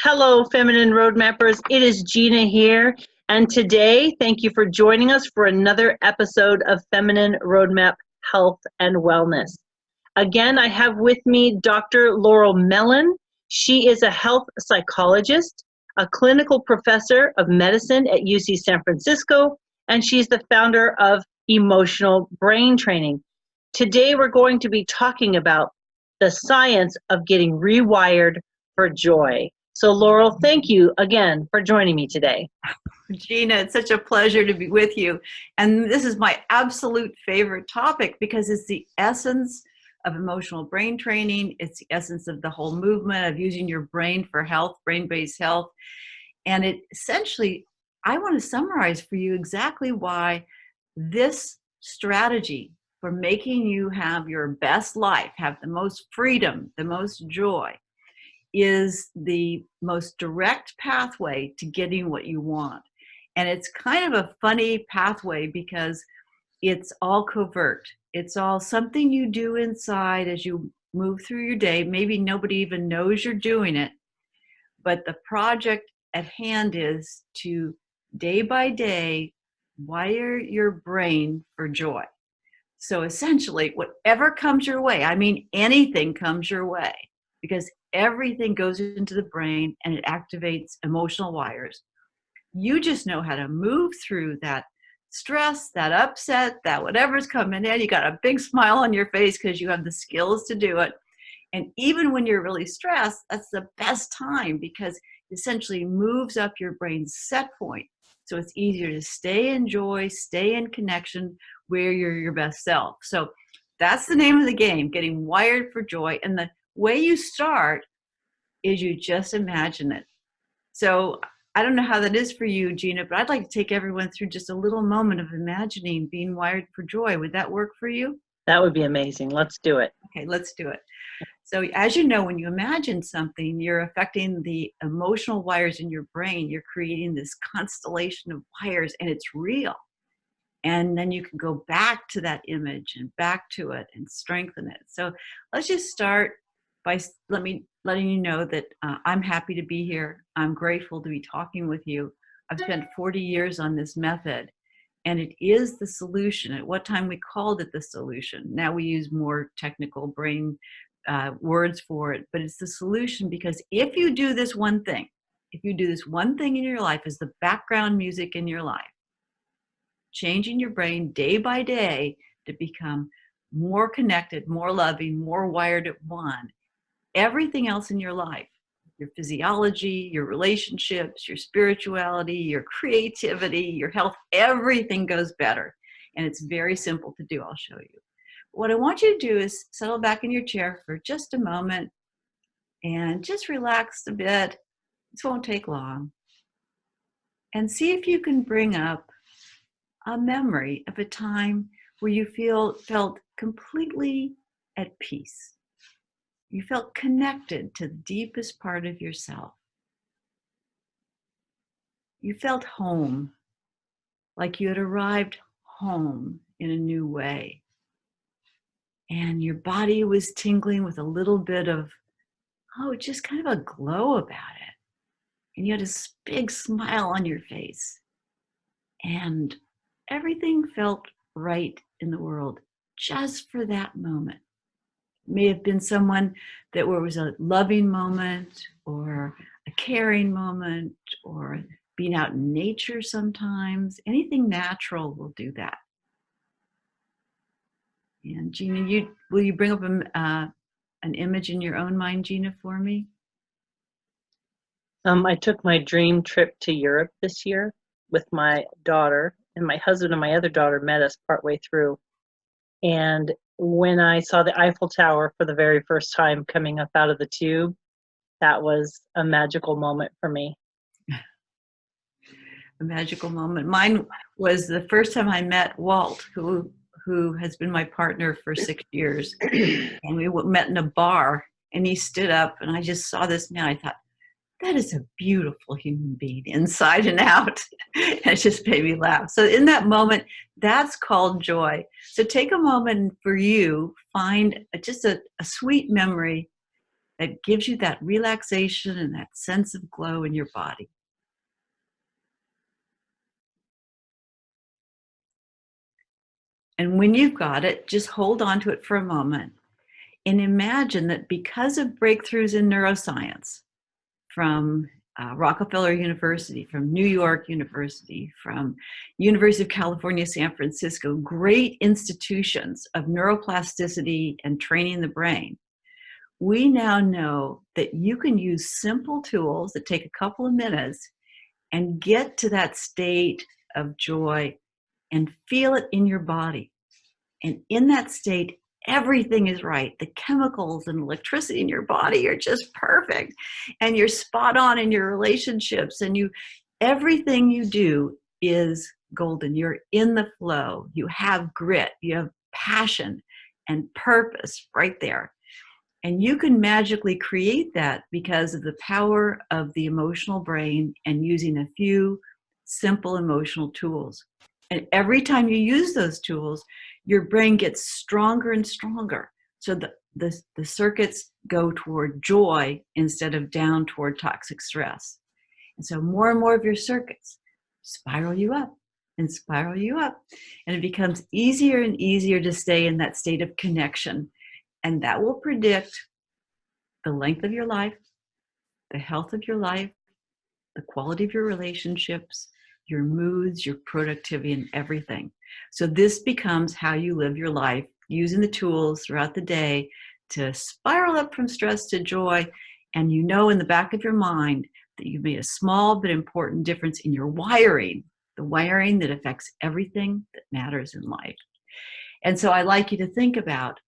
Hello, Feminine Roadmappers. It is Gina here. And today, thank you for joining us for another episode of Feminine Roadmap Health and Wellness. Again, I have with me Dr. Laurel Mellin. She is a health psychologist, a clinical professor of medicine at UC San Francisco, and she's the founder of Emotional Brain Training. Today, we're going to be talking about the science of getting rewired for joy. So Laurel, thank you again for joining me today. Gina, it's such a pleasure to be with you. And this is my absolute favorite topic because it's the essence of emotional brain training. It's the essence of the whole movement of using your brain for health, brain-based health. And it essentially, I want to summarize for you exactly why this strategy for making you have your best life, have the most freedom, the most joy, is the most direct pathway to getting what you want. And it's kind of a funny pathway because it's all covert. It's all something you do inside as you move through your day. Maybe nobody even knows you're doing it, but the project at hand is to day by day wire your brain for joy. So essentially, whatever comes your way, I mean anything comes your way, because everything goes into the brain and it activates emotional wires. You just know how to move through that stress, that upset, that whatever's coming in. You got a big smile on your face because you have the skills to do it. And even when you're really stressed, that's the best time because it essentially moves up your brain's set point. So it's easier to stay in joy, stay in connection where you're your best self. So that's the name of the game, getting wired for joy. And the way you start is you just imagine it. So I don't know how that is for you, Gina, but I'd like to take everyone through just a little moment of imagining being wired for joy. Would that work for you? That would be amazing. Let's do it. Okay, let's do it. So as you know, when you imagine something, you're affecting the emotional wires in your brain. You're creating this constellation of wires, and it's real. And then you can go back to that image and back to it and strengthen it. So let's just start by letting you know that I'm happy to be here. I'm grateful to be talking with you. I've spent 40 years on this method, and it is the solution. At what time we called it the solution. Now we use more technical brain words for it, but it's the solution because if you do this one thing, in your life as the background music in your life, changing your brain day by day to become more connected, more loving, more wired at one, everything else in your life, your physiology, your relationships, your spirituality, your creativity, your health, everything goes better. And it's very simple to do. I'll show you. What I want you to do is settle back in your chair for just a moment and just relax a bit. This won't take long. And see if you can bring up a memory of a time where you felt completely at peace. You felt connected to the deepest part of yourself. You felt home, like you had arrived home in a new way. And your body was tingling with a little bit of, just kind of a glow about it. And you had this big smile on your face. And everything felt right in the world just for that moment. It may have been someone that was a loving moment or a caring moment or being out in nature sometimes. Anything natural will do that. And Gina, will you bring up an image in your own mind, Gina, for me? I took my dream trip to Europe this year with my daughter, and my husband and my other daughter met us partway through. And when I saw the Eiffel Tower for the very first time coming up out of the tube, that was a magical moment for me. A magical moment. Mine was the first time I met Walt, who has been my partner for 6 years. And we met in a bar, and he stood up, and I just saw this man. I thought, that is a beautiful human being inside and out. And it just made me laugh. So in that moment, that's called joy. So take a moment for you, find just a sweet memory that gives you that relaxation and that sense of glow in your body. And when you've got it, just hold on to it for a moment and imagine that because of breakthroughs in neuroscience from Rockefeller University, from New York University, from University of California, San Francisco, great institutions of neuroplasticity and training the brain, we now know that you can use simple tools that take a couple of minutes and get to that state of joy and feel it in your body. And in that state, everything is right. The chemicals and electricity in your body are just perfect. And you're spot on in your relationships. And everything you do is golden. You're in the flow. You have grit. You have passion and purpose right there. And you can magically create that because of the power of the emotional brain and using a few simple emotional tools. And every time you use those tools, your brain gets stronger and stronger. So the circuits go toward joy instead of down toward toxic stress. And so more and more of your circuits spiral you up and spiral you up. And it becomes easier and easier to stay in that state of connection. And that will predict the length of your life, the health of your life, the quality of your relationships, your moods, your productivity, and everything. So this becomes how you live your life, using the tools throughout the day to spiral up from stress to joy. And you know in the back of your mind that you've made a small but important difference in your wiring, the wiring that affects everything that matters in life. And so I like you to think about,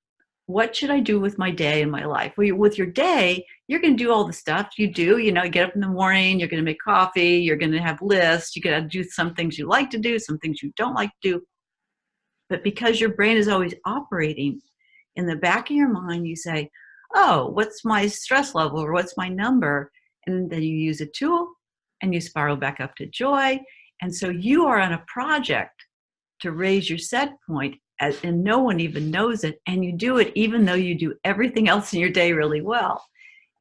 what should I do with my day and my life? Well, with your day, you're going to do all the stuff you do. You know, get up in the morning, you're going to make coffee, you're going to have lists, you're going to do some things you like to do, some things you don't like to do. But because your brain is always operating, in the back of your mind, you say, oh, what's my stress level or what's my number? And then you use a tool and you spiral back up to joy. And so you are on a project to raise your set point, and no one even knows it. And you do it even though you do everything else in your day really well.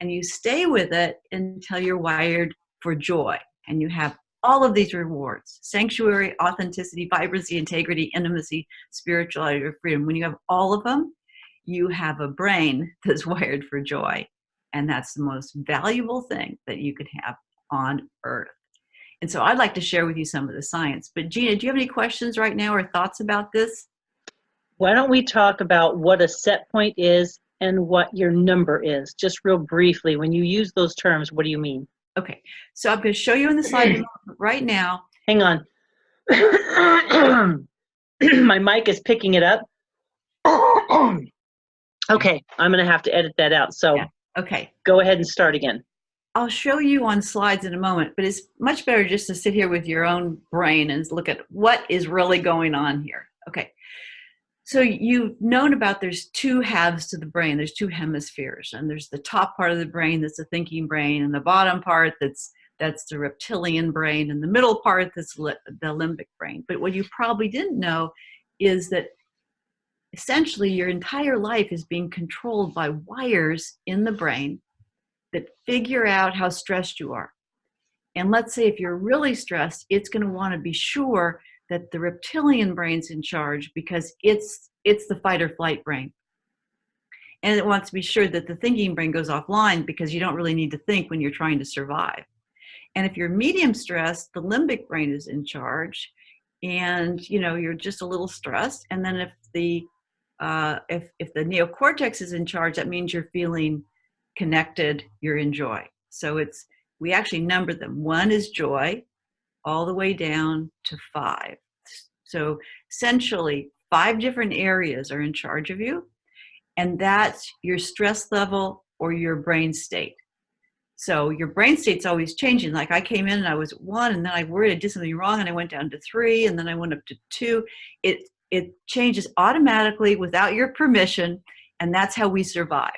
And you stay with it until you're wired for joy. And you have all of these rewards: sanctuary, authenticity, vibrancy, integrity, intimacy, spirituality, or freedom. When you have all of them, you have a brain that's wired for joy. And that's the most valuable thing that you could have on earth. And so I'd like to share with you some of the science. But Gina, do you have any questions right now or thoughts about this? Why don't we talk about what a set point is and what your number is, just real briefly. When you use those terms, what do you mean? Okay, so I'm going to show you in the slide right now. Hang on. My mic is picking it up. Okay, I'm going to have to edit that out. So yeah. Okay, go ahead and start again. I'll show you on slides in a moment, but it's much better just to sit here with your own brain and look at what is really going on here. Okay. So you've known about there's two halves to the brain. There's two hemispheres, and there's the top part of the brain that's the thinking brain, and the bottom part that's the reptilian brain, and the middle part that's the limbic brain. But what you probably didn't know is that essentially your entire life is being controlled by wires in the brain that figure out how stressed you are. And let's say if you're really stressed, it's going to want to be sure that the reptilian brain's in charge because it's the fight or flight brain. And it wants to be sure that the thinking brain goes offline because you don't really need to think when you're trying to survive. And if you're medium stressed, the limbic brain is in charge, and you're just a little stressed. And then if the neocortex is in charge, that means you're feeling connected, you're in joy. So we actually number them. 1 is joy, all the way down to 5. So essentially 5 different areas are in charge of you, and that's your stress level or your brain state. So your brain state's always changing. Like I came in and I was at 1, and then I worried I did something wrong and I went down to 3, and then I went up to 2. It changes automatically without your permission, and that's how we survive.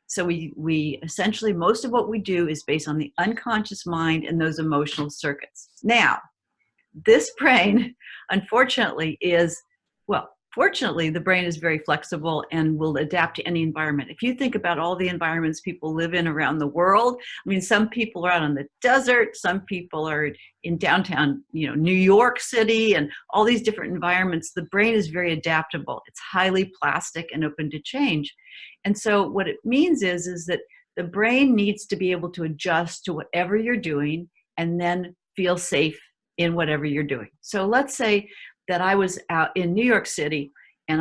So we essentially, most of what we do is based on the unconscious mind and those emotional circuits. Now, this brain, unfortunately, is, well, Fortunately, the brain is very flexible and will adapt to any environment. If you think about all the environments people live in around the world, I mean, some people are out on the desert, some people are in downtown, New York City, and all these different environments. The brain is very adaptable. It's highly plastic and open to change. And so what it means is that the brain needs to be able to adjust to whatever you're doing and then feel safe in whatever you're doing. So let's say that I was out in New York City and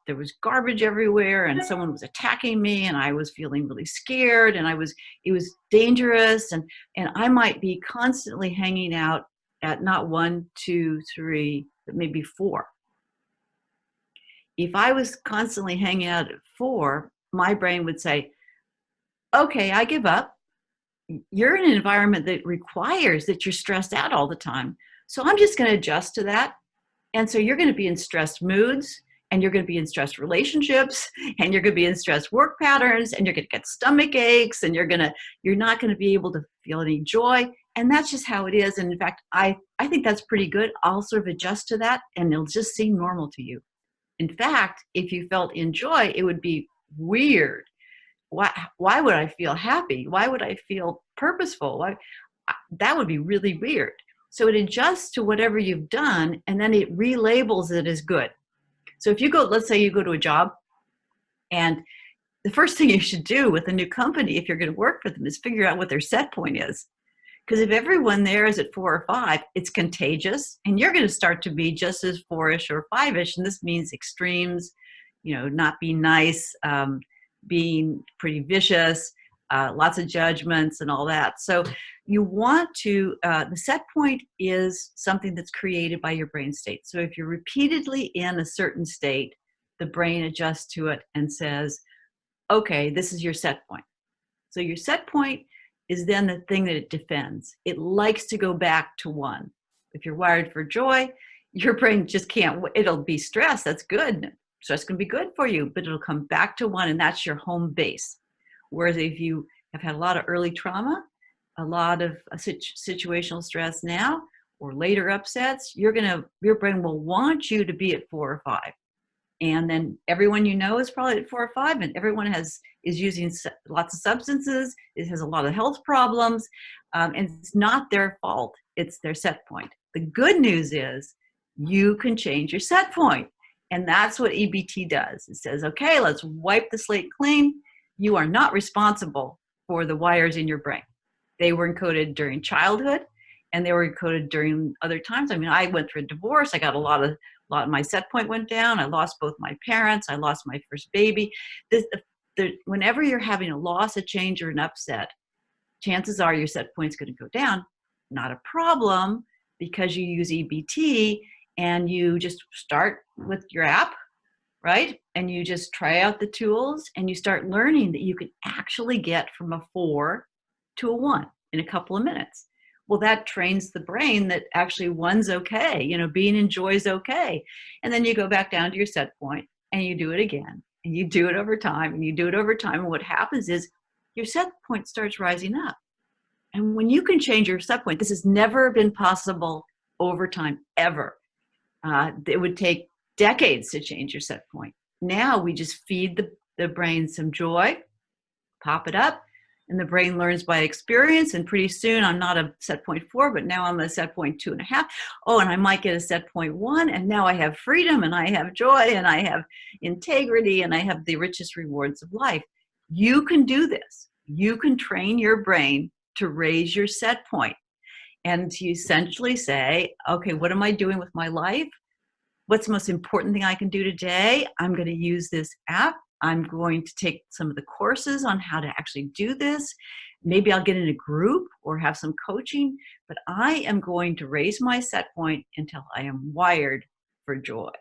there was garbage everywhere and someone was attacking me and I was feeling really scared and it was dangerous and I might be constantly hanging out at not 1, 2, 3, but maybe 4. If I was constantly hanging out at 4, my brain would say, okay, I give up. You're in an environment that requires that you're stressed out all the time. So I'm just going to adjust to that. And so you're going to be in stressed moods, and you're going to be in stressed relationships, and you're going to be in stressed work patterns, and you're going to get stomach aches, and you're not going to be able to feel any joy. And that's just how it is. And in fact, I think that's pretty good. I'll sort of adjust to that, and it'll just seem normal to you. In fact, if you felt in joy, it would be weird. Why would I feel happy? Why would I feel purposeful? That would be really weird. So it adjusts to whatever you've done, and then it relabels it as good. So if let's say you go to a job, and the first thing you should do with a new company, if you're going to work for them, is figure out what their set point is. Because if everyone there is at 4 or 5, it's contagious, and you're going to start to be just as 4-ish or 5-ish, and this means extremes, not being nice, being pretty vicious, lots of judgments and all that. So you want to, the set point is something that's created by your brain state. So if you're repeatedly in a certain state, the brain adjusts to it and says, okay, this is your set point. So your set point is then the thing that it defends. It likes to go back to 1. If you're wired for joy, your brain just can't, it'll be stress. That's good. Stress can be good for you, but it'll come back to 1, and that's your home base. Whereas if you have had a lot of early trauma, a lot of situational stress now, or later upsets, your brain will want you to be at 4 or 5. And then everyone is probably at 4 or 5, and everyone is using lots of substances. It has a lot of health problems, and it's not their fault. It's their set point. The good news is you can change your set point. And that's what EBT does. It says, okay, let's wipe the slate clean. You are not responsible for the wires in your brain. They were encoded during childhood, and they were encoded during other times. I mean, I went through a divorce. I got a lot of my set point went down. I lost both my parents. I lost my first baby. Whenever you're having a loss, a change, or an upset, chances are your set point's going to go down. Not a problem, because you use EBT, and you just start with your app, right? And you just try out the tools, and you start learning that you can actually get from a 4 to a 1 in a couple of minutes. Well, that trains the brain that actually 1's okay, being in joy is okay. And then you go back down to your set point, and you do it again, and you do it over time, and you do it over time. And what happens is your set point starts rising up. And when you can change your set point, this has never been possible over time, ever. It would take decades to change your set point. Now we just feed the brain some joy, pop it up, and the brain learns by experience. And pretty soon I'm not a set point 4, but now I'm a set point 2.5. Oh, and I might get a set point 1. And now I have freedom, and I have joy, and I have integrity, and I have the richest rewards of life. You can do this. You can train your brain to raise your set point. And to essentially say, okay, what am I doing with my life? What's the most important thing I can do today? I'm going to use this app. I'm going to take some of the courses on how to actually do this. Maybe I'll get in a group or have some coaching, but I am going to raise my set point until I am wired for joy.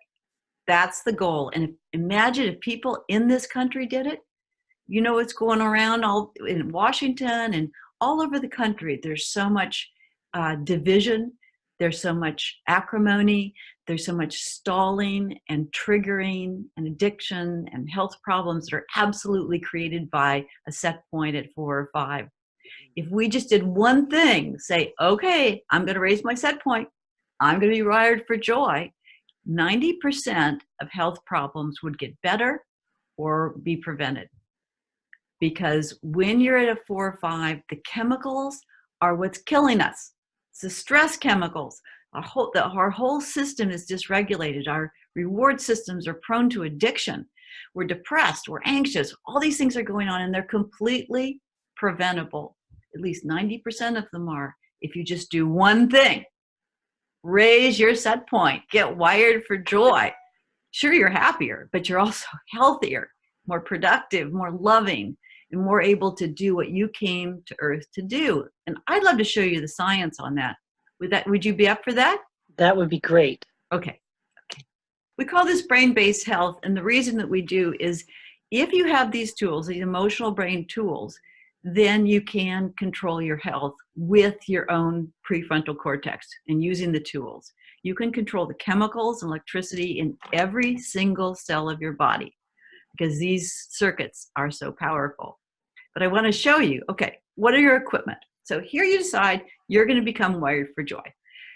That's the goal. And imagine if people in this country did it. What's going around all in Washington and all over the country. There's so much division, there's so much acrimony, there's so much stalling and triggering and addiction and health problems that are absolutely created by a set point at 4 or 5. If we just did one thing, say, okay, I'm going to raise my set point, I'm going to be wired for joy, 90% of health problems would get better or be prevented. Because when you're at a 4 or 5, the chemicals are what's killing us. It's the stress chemicals. Our whole system is dysregulated. Our reward systems are prone to addiction. We're depressed, we're anxious. All these things are going on, and they're completely preventable. At least 90% of them are, if you just do one thing. Raise your set point, get wired for joy. Sure, you're happier, but you're also healthier, more productive, more loving, and more able to do what you came to Earth to do. And I'd love to show you the science on that. Would you be up for that? That would be great. Okay. We call this brain-based health, and the reason that we do is if you have these tools, these emotional brain tools, then you can control your health with your own prefrontal cortex and using the tools. You can control the chemicals and electricity in every single cell of your body because these circuits are so powerful. But I want to show you, okay, what are your equipment? So here you decide you're going to become wired for joy.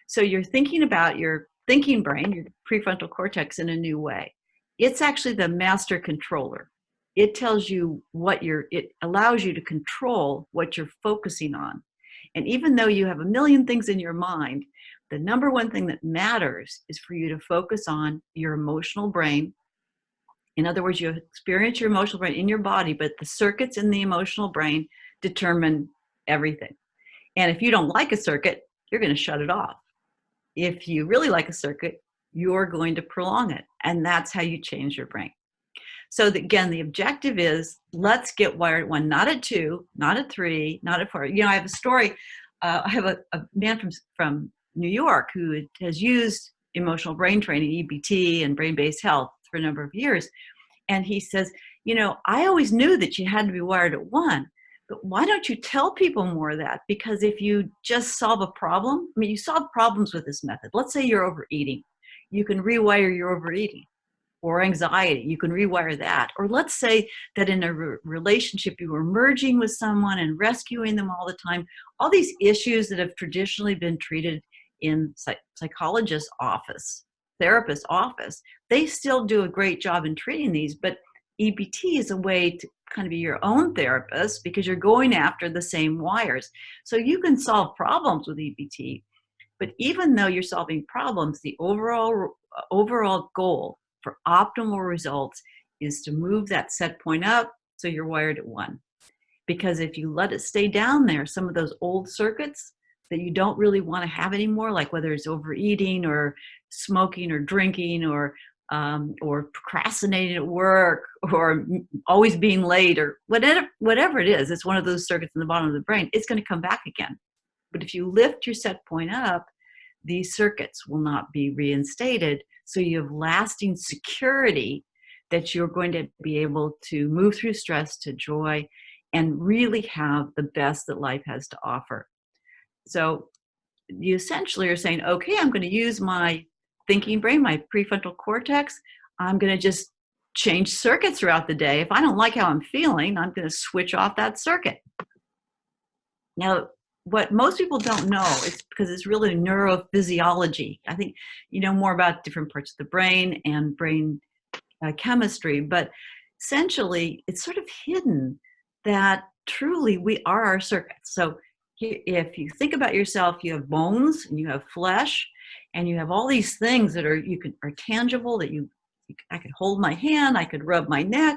So you're thinking about your thinking brain, your prefrontal cortex, in a new way. It's actually the master controller. It tells you it allows you to control what you're focusing on. And even though you have a million things in your mind, the number one thing that matters is for you to focus on your emotional brain. In other words, you experience your emotional brain in your body, but the circuits in the emotional brain determine everything. And if you don't like a circuit, you're going to shut it off. If you really like a circuit, you're going to prolong it. And that's how you change your brain. So again, the objective is let's get wired at 1, not at 2, not at 3, not at 4. I have a story. I have a man from New York who has used emotional brain training, EBT, and brain-based health for a number of years. And he says, I always knew that you had to be wired at 1, but why don't you tell people more of that? Because if you just solve a problem, you solve problems with this method. Let's say you're overeating. You can rewire your overeating. Or anxiety, you can rewire that. Or let's say that in a relationship you were merging with someone and rescuing them all the time. All these issues that have traditionally been treated in psychologist's office, therapist's office, they still do a great job in treating these, but EBT is a way to kind of be your own therapist because you're going after the same wires. So you can solve problems with EBT, but even though you're solving problems, the overall goal for optimal results is to move that set point up so you're wired at 1. Because if you let it stay down there, some of those old circuits that you don't really want to have anymore, like whether it's overeating or smoking or drinking or procrastinating at work or always being late or whatever it is, it's one of those circuits in the bottom of the brain, it's going to come back again. But if you lift your set point up, these circuits will not be reinstated. So you have lasting security that you're going to be able to move through stress to joy and really have the best that life has to offer. So you essentially are saying, okay, I'm going to use my thinking brain, my prefrontal cortex. I'm going to just change circuits throughout the day. If I don't like how I'm feeling, I'm going to switch off that circuit. Now, what most people don't know is because it's really neurophysiology. I think you know more about different parts of the brain and brain chemistry, but essentially it's sort of hidden that truly we are our circuits. So if you think about yourself, you have bones and you have flesh and you have all these things that are tangible that I could hold my hand, I could rub my neck,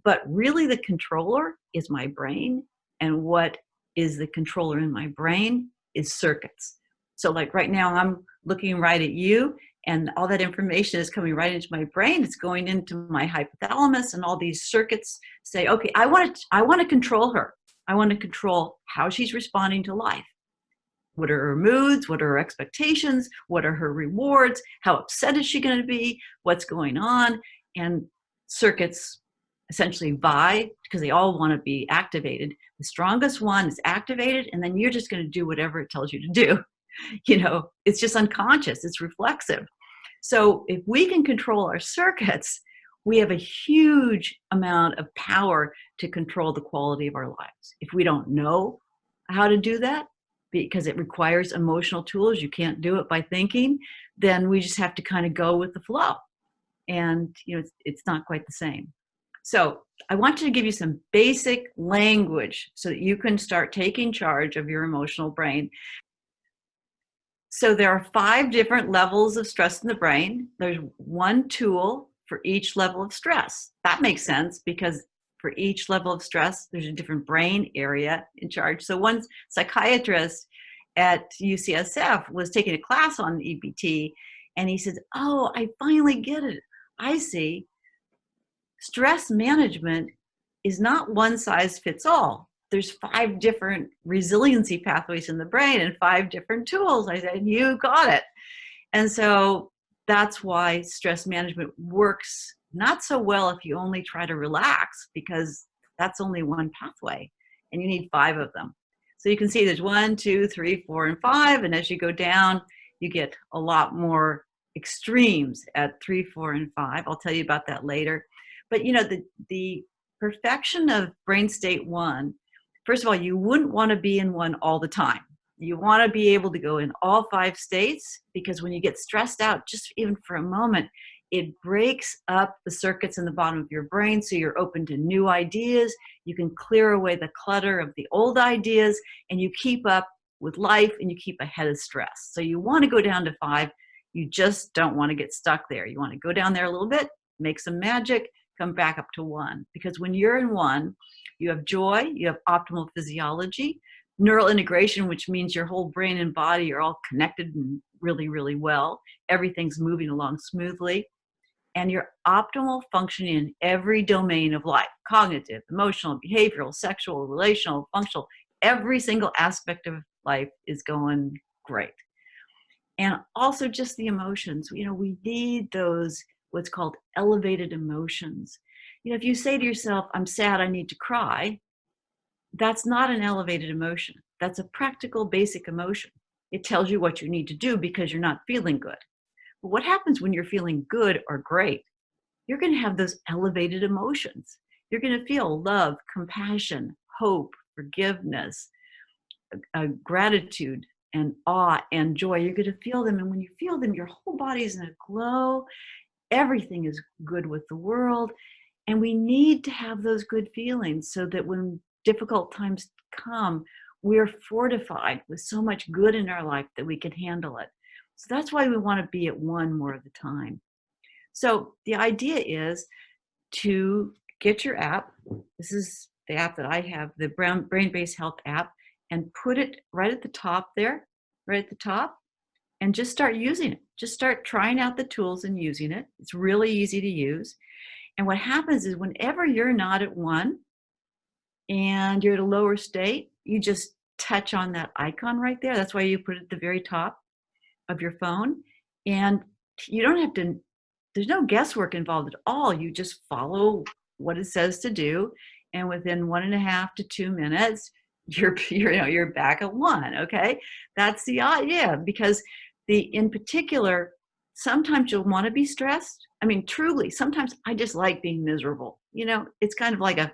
but really the controller is my brain, and what is the controller in my brain is circuits. So like right now I'm looking right at you and all that information is coming right into my brain. It's going into my hypothalamus and all these circuits say, okay, I want to control her. I want to control how she's responding to life. What are her moods? What are her expectations? What are her rewards? How upset is she going to be? What's going on? And circuits essentially vie because they all want to be activated. The strongest one is activated, and then you're just going to do whatever it tells you to do. It's just unconscious. It's reflexive. So if we can control our circuits, we have a huge amount of power to control the quality of our lives. If we don't know how to do that, because it requires emotional tools. You can't do it by thinking. Then we just have to kind of go with the flow. And, it's not quite the same. So I want to give you some basic language so that you can start taking charge of your emotional brain. So there are 5 different levels of stress in the brain. There's one tool for each level of stress. That makes sense because for each level of stress, there's a different brain area in charge. So one psychiatrist at UCSF was taking a class on EBT, and he said, "Oh, I finally get it. I see. Stress management is not one size fits all. There's 5 different resiliency pathways in the brain and 5 different tools." I said, "You got it." And so that's why stress management works not so well if you only try to relax, because that's only one pathway and you need 5 of them. So you can see there's 1, 2, 3, 4, and 5. And as you go down, you get a lot more extremes at 3, 4, and 5. I'll tell you about that later. But the perfection of brain state 1, first of all, you wouldn't want to be in one all the time. You want to be able to go in all 5 states, because when you get stressed out, just even for a moment, it breaks up the circuits in the bottom of your brain, so you're open to new ideas. You can clear away the clutter of the old ideas, and you keep up with life, and you keep ahead of stress. So you want to go down to 5. You just don't want to get stuck there. You want to go down there a little bit, make some magic, come back up to 1. Because when you're in 1, you have joy, you have optimal physiology, neural integration, which means your whole brain and body are all connected and really, really well. Everything's moving along smoothly. And your optimal functioning in every domain of life, cognitive, emotional, behavioral, sexual, relational, functional, every single aspect of life is going great. And also just the emotions. We need those, what's called elevated emotions. If you say to yourself, "I'm sad, I need to cry," that's not an elevated emotion. That's a practical, basic emotion. It tells you what you need to do because you're not feeling good. But what happens when you're feeling good or great? You're going to have those elevated emotions. You're going to feel love, compassion, hope, forgiveness, gratitude, and awe and joy. You're going to feel them. And when you feel them, your whole body is in a glow. Everything is good with the world. And we need to have those good feelings so that when difficult times come, we're fortified with so much good in our life that we can handle it. So that's why we want to be at 1 more of the time. So the idea is to get your app. This is the app that I have, the Brain-Based Health app, and put it right at the top there, right at the top, and just start using it. Just start trying out the tools and using it. It's really easy to use. And what happens is whenever you're not at 1 and you're at a lower state, you just touch on that icon right there. That's why you put it at the very top of your phone. And you don't have to, there's no guesswork involved at all. You just follow what it says to do. And within 1.5 to 2 minutes, you're back at 1. Okay. That's the idea, because in particular, sometimes you'll want to be stressed. I mean, truly, sometimes I just like being miserable. It's kind of like a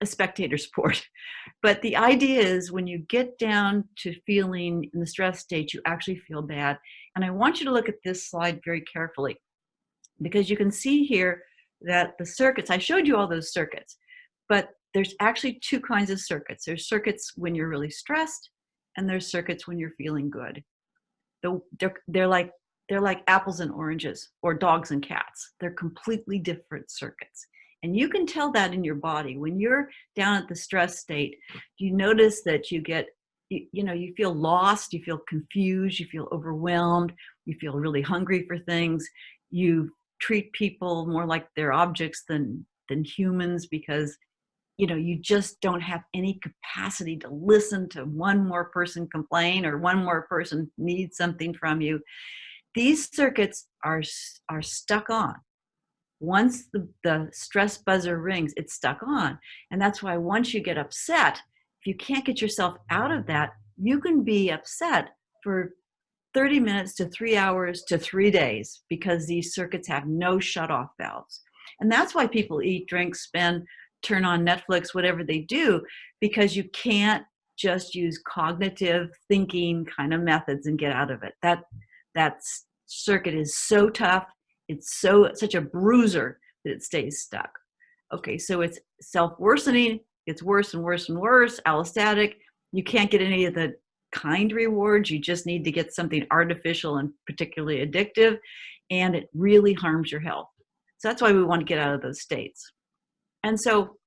spectator sport. But the idea is when you get down to feeling in the stress state, you actually feel bad. And I want you to look at this slide very carefully, because you can see here that the circuits, I showed you all those circuits, but there's actually 2 kinds of circuits. There's circuits when you're really stressed, and there's circuits when you're feeling good. They're like apples and oranges, or dogs and cats. They're completely different circuits. And you can tell that in your body. When you're down at the stress state, you notice that you feel lost, you feel confused, you feel overwhelmed, you feel really hungry for things. You treat people more like they're objects than humans, because you just don't have any capacity to listen to one more person complain or one more person need something from you. These circuits are stuck on. Once the stress buzzer rings, it's stuck on. And that's why once you get upset, if you can't get yourself out of that, you can be upset for 30 minutes to 3 hours to 3 days, because these circuits have no shut-off valves. And that's why people eat, drink, spend, turn on Netflix, whatever they do, because you can't just use cognitive thinking kind of methods and get out of it. That circuit is so tough. It's such a bruiser that it stays stuck. Okay, so it's self-worsening. It's worse and worse and worse. Allostatic. You can't get any of the kind rewards. You just need to get something artificial and particularly addictive, and it really harms your health. So that's why we want to get out of those states. And so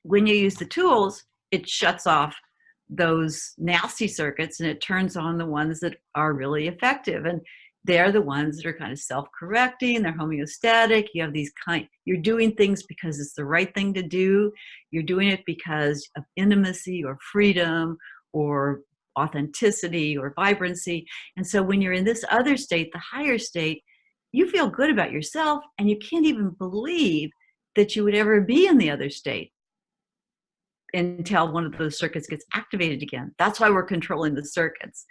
when you use the tools, it shuts off those nasty circuits and it turns on the ones that are really effective. And they're the ones that are kind of self-correcting, they're homeostatic. You have you're doing things because it's the right thing to do. You're doing it because of intimacy or freedom or authenticity or vibrancy. And so when you're in this other state, the higher state, you feel good about yourself and you can't even believe that you would ever be in the other state until one of those circuits gets activated again. That's why we're controlling the circuits.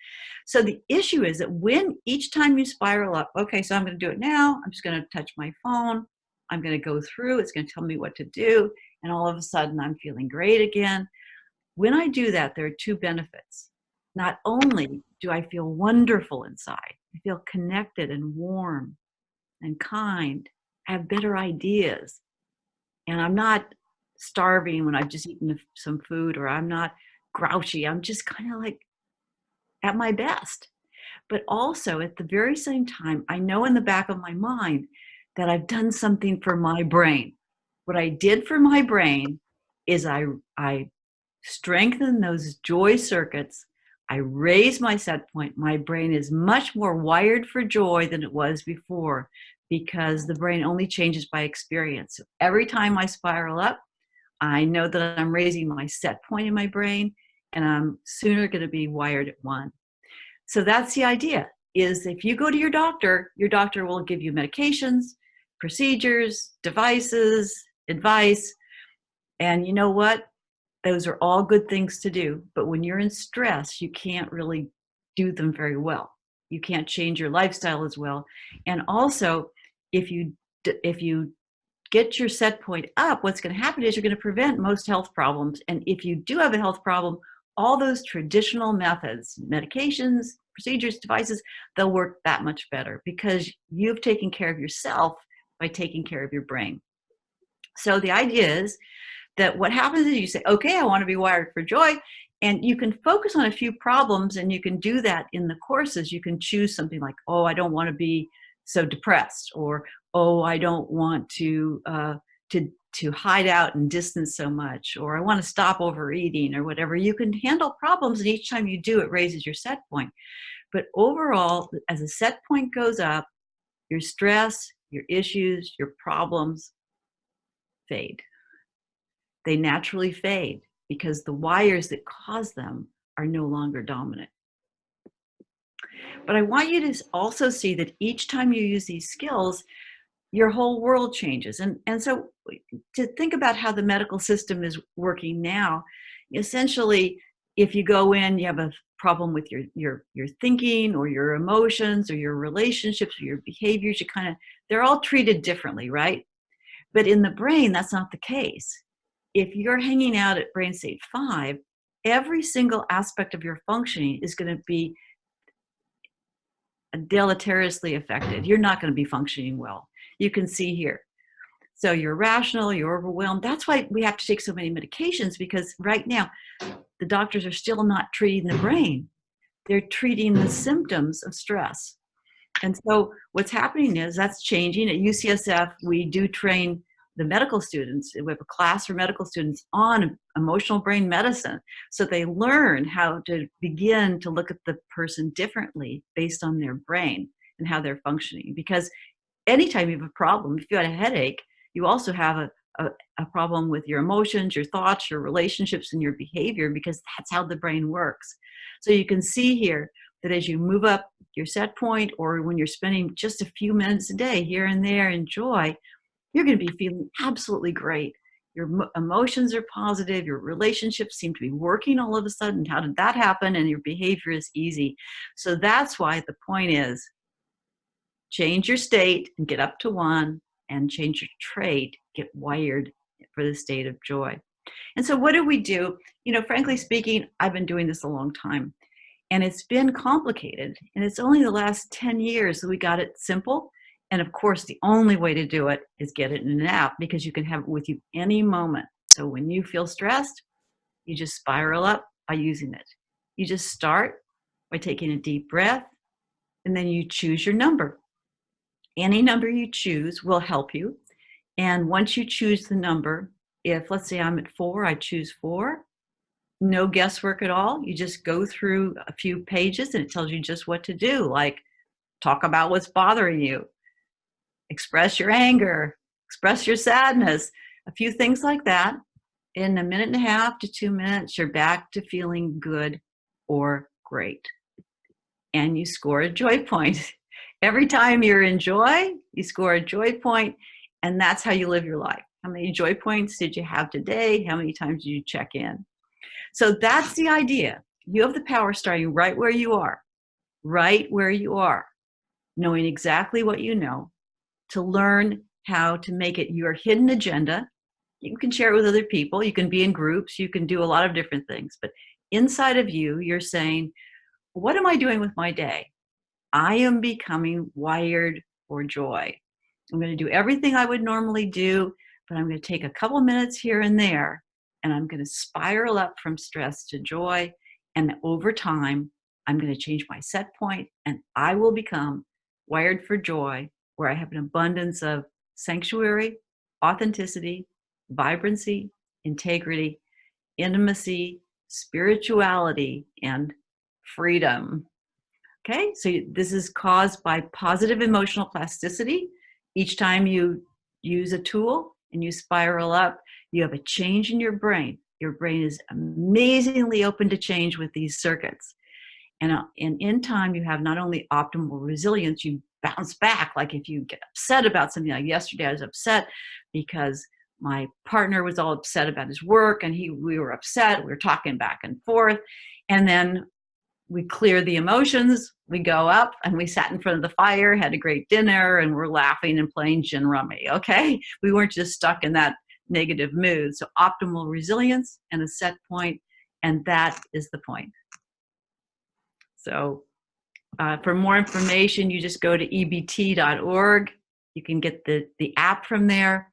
So the issue is that when each time you spiral up, okay, so I'm going to do it now. I'm just going to touch my phone. I'm going to go through. It's going to tell me what to do. And all of a sudden I'm feeling great again. When I do that, there are two benefits. Not only do I feel wonderful inside, I feel connected and warm and kind. I have better ideas. And I'm not starving when I've just eaten some food, or I'm not grouchy. I'm just kind of like at my best. But also at the very same time, I know in the back of my mind that I've done something for my brain. What I did for my brain is I strengthened those joy circuits. I raised my set point. My brain is much more wired for joy than it was before, because the brain only changes by experience. So every time I spiral up, I know that I'm raising my set point in my brain, and I'm sooner going to be wired at 1. So that's the idea, is if you go to your doctor will give you medications, procedures, devices, advice. And you know what? Those are all good things to do. But when you're in stress, you can't really do them very well. You can't change your lifestyle as well. And also, if you get your set point up, what's going to happen is you're going to prevent most health problems. And if you do have a health problem, all those traditional methods, medications, procedures, devices, they'll work that much better because you've taken care of yourself by taking care of your brain. So the idea is that what happens is you say, okay, I want to be wired for joy. And you can focus on a few problems, and you can do that in the courses. You can choose something like, oh, I don't want to be so depressed, or oh, I don't want to hide out and distance so much, or I want to stop overeating, or whatever. You can handle problems, and each time you do, it raises your set point. But overall, as the set point goes up, your stress, your issues, your problems fade. They naturally fade because the wires that cause them are no longer dominant. But I want you to also see that each time you use these skills, your whole world changes. And so to think about how the medical system is working now, essentially, if you go in, you have a problem with your thinking or your emotions or your relationships or your behaviors, they're all treated differently, right? But in the brain, that's not the case. If you're hanging out at brain state 5, every single aspect of your functioning is going to be deleteriously affected. You're not going to be functioning well. You can see here. So you're irrational, you're overwhelmed. That's why we have to take so many medications, because right now the doctors are still not treating the brain. They're treating the symptoms of stress. And so what's happening is that's changing. At UCSF, we do train the medical students. We have a class for medical students on emotional brain medicine. So they learn how to begin to look at the person differently based on their brain and how they're functioning. Because anytime you have a problem, if you had a headache, you also have a problem with your emotions, your thoughts, your relationships, and your behavior, because that's how the brain works. So you can see here that as you move up your set point, or when you're spending just a few minutes a day here and there in joy, you're going to be feeling absolutely great. Your emotions are positive. Your relationships seem to be working all of a sudden. How did that happen? And your behavior is easy. So that's why the point is, change your state and get up to 1, and change your trait, get wired for the state of joy. And so what do we do? Frankly speaking, I've been doing this a long time, and it's been complicated. And it's only the last 10 years that we got it simple. And of course, the only way to do it is get it in an app, because you can have it with you any moment. So when you feel stressed, you just spiral up by using it. You just start by taking a deep breath, and then you choose your number. Any number you choose will help you. And once you choose the number, if let's say I'm at 4, I choose 4. No guesswork at all. You just go through a few pages and it tells you just what to do, like talk about what's bothering you, express your anger, express your sadness, a few things like that. In a minute and a half to 2 minutes, you're back to feeling good or great. And you score a joy point. Every time you're in joy, you score a joy point, and that's how you live your life. How many joy points did you have today? How many times did you check in? So that's the idea. You have the power starting right where you are, knowing exactly what you know, to learn how to make it your hidden agenda. You can share it with other people. You can be in groups. You can do a lot of different things. But inside of you, you're saying, what am I doing with my day? I am becoming wired for joy. I'm going to do everything I would normally do, but I'm going to take a couple minutes here and there, and I'm going to spiral up from stress to joy. And over time, I'm going to change my set point, and I will become wired for joy, where I have an abundance of sanctuary, authenticity, vibrancy, integrity, intimacy, spirituality, and freedom. Okay, so this is caused by positive emotional plasticity. Each time you use a tool and you spiral up, you have a change in your brain. Your brain is amazingly open to change with these circuits. And in time, you have not only optimal resilience, you bounce back. Like if you get upset about something, like yesterday I was upset because my partner was all upset about his work, and we were upset. We were talking back and forth. And then we clear the emotions, we go up, and we sat in front of the fire, had a great dinner, and we're laughing and playing gin rummy, okay? We weren't just stuck in that negative mood. So optimal resilience and a set point, and that is the point. So for more information, you just go to ebt.org. You can get the app from there,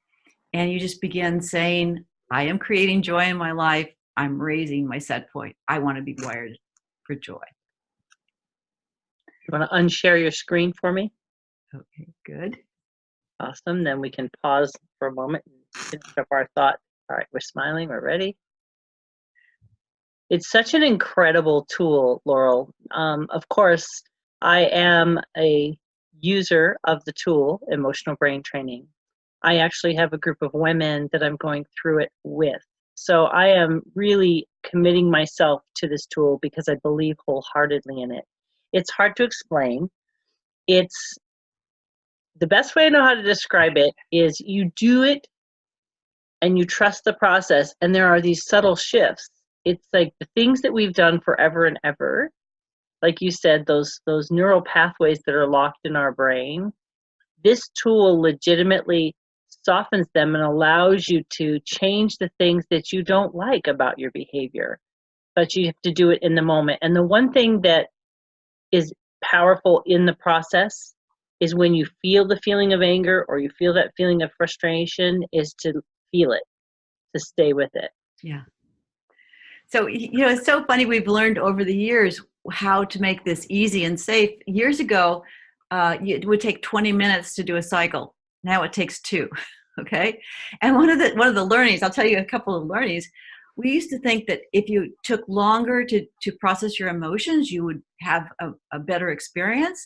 and you just begin saying, I am creating joy in my life. I'm raising my set point. I want to be wired for joy. You want to unshare your screen for me? Okay, good. Awesome. Then we can pause for a moment and finish up our thought. All right, we're smiling. We're ready. It's such an incredible tool, Laurel. Of course, I am a user of the tool, Emotional Brain Training. I actually have a group of women that I'm going through it with. So I am really committing myself to this tool because I believe wholeheartedly in it. It's hard to explain. It's the best way I know how to describe it is you do it and you trust the process, and there are these subtle shifts. It's like the things that we've done forever and ever, like you said, those neural pathways that are locked in our brain. This tool legitimately softens them and allows you to change the things that you don't like about your behavior, but you have to do it in the moment. And the one thing that is powerful in the process is when you feel the feeling of anger or you feel that feeling of frustration, is to feel it, to stay with it. Yeah. So, it's so funny. We've learned over the years how to make this easy and safe. Years ago, it would take 20 minutes to do a cycle. Now it takes 2. Okay. And one of the learnings, I'll tell you a couple of learnings. We used to think that if you took longer to process your emotions, you would have a better experience.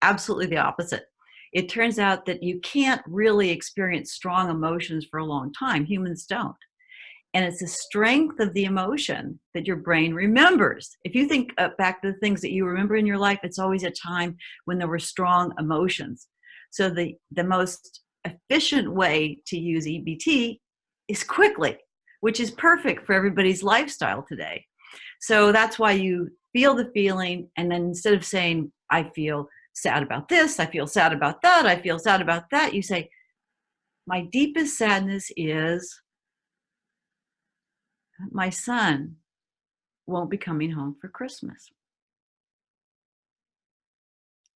Absolutely the opposite. It turns out that you can't really experience strong emotions for a long time. Humans don't. And it's the strength of the emotion that your brain remembers. If you think back to the things that you remember in your life, it's always a time when there were strong emotions. So the most efficient way to use EBT is quickly, which is perfect for everybody's lifestyle today. So that's why you feel the feeling, and then instead of saying, I feel sad about this, I feel sad about that, I feel sad about that, you say, my deepest sadness is my son won't be coming home for Christmas.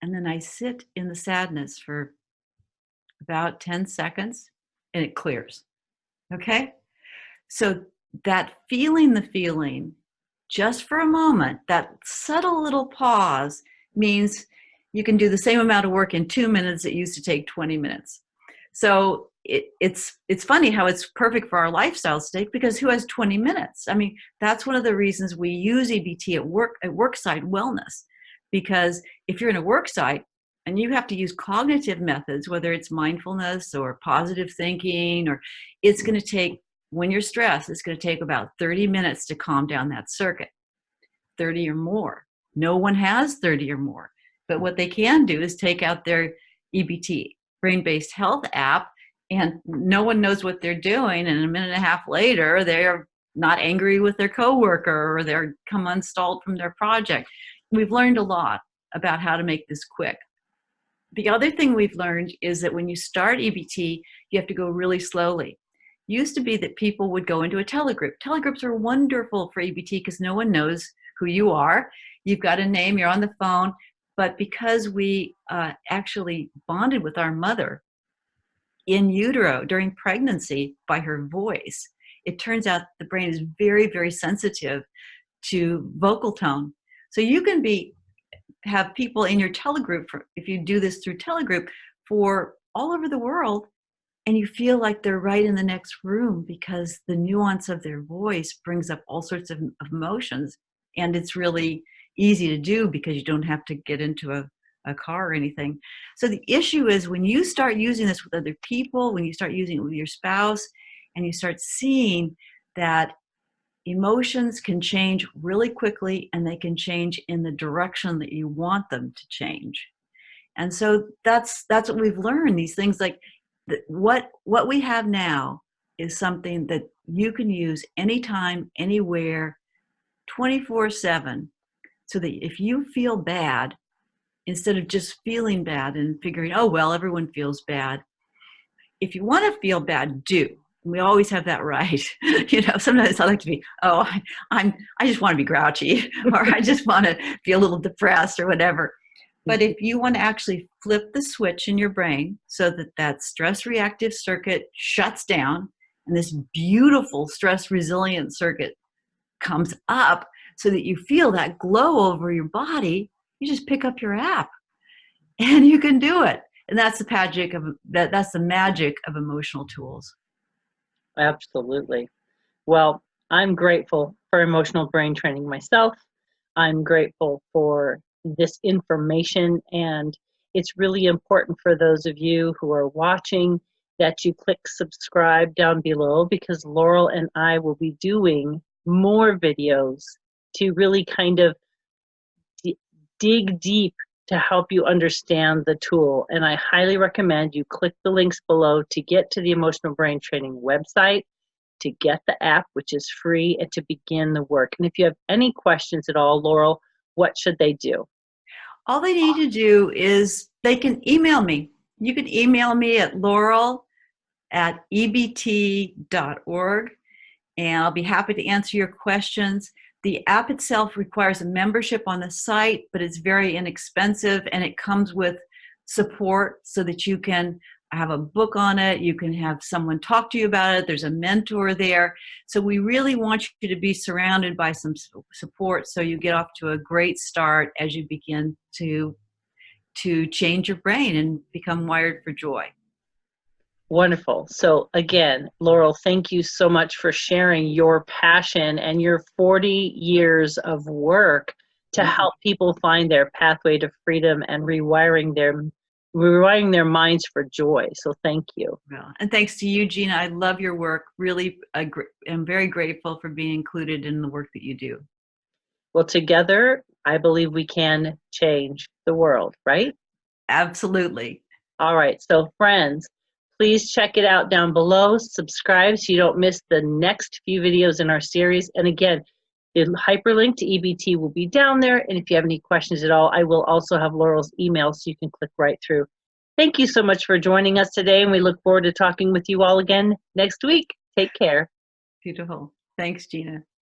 And then I sit in the sadness for about 10 seconds and it clears. Okay? So that feeling the feeling just for a moment, that subtle little pause means you can do the same amount of work in 2 minutes it used to take 20 minutes. So it's funny how it's perfect for our lifestyle state, because who has 20 minutes? I mean, that's one of the reasons we use EBT at worksite wellness, because if you're in a work site and you have to use cognitive methods, whether it's mindfulness or positive thinking, or it's going to take, when you're stressed, it's going to take about 30 minutes to calm down that circuit, 30 or more. No one has 30 or more. But what they can do is take out their EBT, brain-based health app, and no one knows what they're doing. And a minute and a half later, they're not angry with their coworker, or they're come unstalled from their project. We've learned a lot about how to make this quick. The other thing we've learned is that when you start EBT, you have to go really slowly. Used to be that people would go into a telegroup. Telegroups are wonderful for EBT because no one knows who you are. You've got a name, you're on the phone. But because we actually bonded with our mother in utero during pregnancy by her voice, it turns out the brain is very, very sensitive to vocal tone. So you can have people in your telegroup, if you do this through telegroup, for all over the world, and you feel like they're right in the next room because the nuance of their voice brings up all sorts of emotions. And it's really easy to do because you don't have to get into a car or anything. So the issue is when you start using this with other people, when you start using it with your spouse, and you start seeing that emotions can change really quickly and they can change in the direction that you want them to change. And so that's what we've learned. These things like what we have now is something that you can use anytime, anywhere, 24/7. So that if you feel bad, instead of just feeling bad and figuring, oh, well, everyone feels bad. If you want to feel bad, do. We always have that right. Sometimes I like to be, I just want to be grouchy, or I just want to feel a little depressed or whatever. But if you want to actually flip the switch in your brain so that stress reactive circuit shuts down and this beautiful stress resilient circuit comes up so that you feel that glow over your body, you just pick up your app and you can do it. And that's the magic of emotional tools. Absolutely. Well, I'm grateful for emotional brain training myself. I'm grateful for this information, and it's really important for those of you who are watching that you click subscribe down below, because Laurel and I will be doing more videos to really kind of dig deep to help you understand the tool. And I highly recommend you click the links below to get to the Emotional Brain Training website, to get the app, which is free, and to begin the work. And if you have any questions at all, Laurel, what should they do? All they need to do is they can email me. You can email me at laurel@ebt.org, and I'll be happy to answer your questions. The app itself requires a membership on the site, but it's very inexpensive, and it comes with support so that you can have a book on it. You can have someone talk to you about it. There's a mentor there. So we really want you to be surrounded by some support so you get off to a great start as you begin to change your brain and become wired for joy. Wonderful. So again, Laurel, thank you so much for sharing your passion and your 40 years of work to help people find their pathway to freedom and rewiring their minds for joy. So thank you. Well, and thanks to you, Gina. I love your work. Really, I'm very grateful for being included in the work that you do. Well, together, I believe we can change the world, right? Absolutely. All right. So friends, please check it out down below. Subscribe so you don't miss the next few videos in our series. And again, the hyperlink to EBT will be down there. And if you have any questions at all, I will also have Laurel's email so you can click right through. Thank you so much for joining us today, and we look forward to talking with you all again next week. Take care. Beautiful. Thanks, Gina.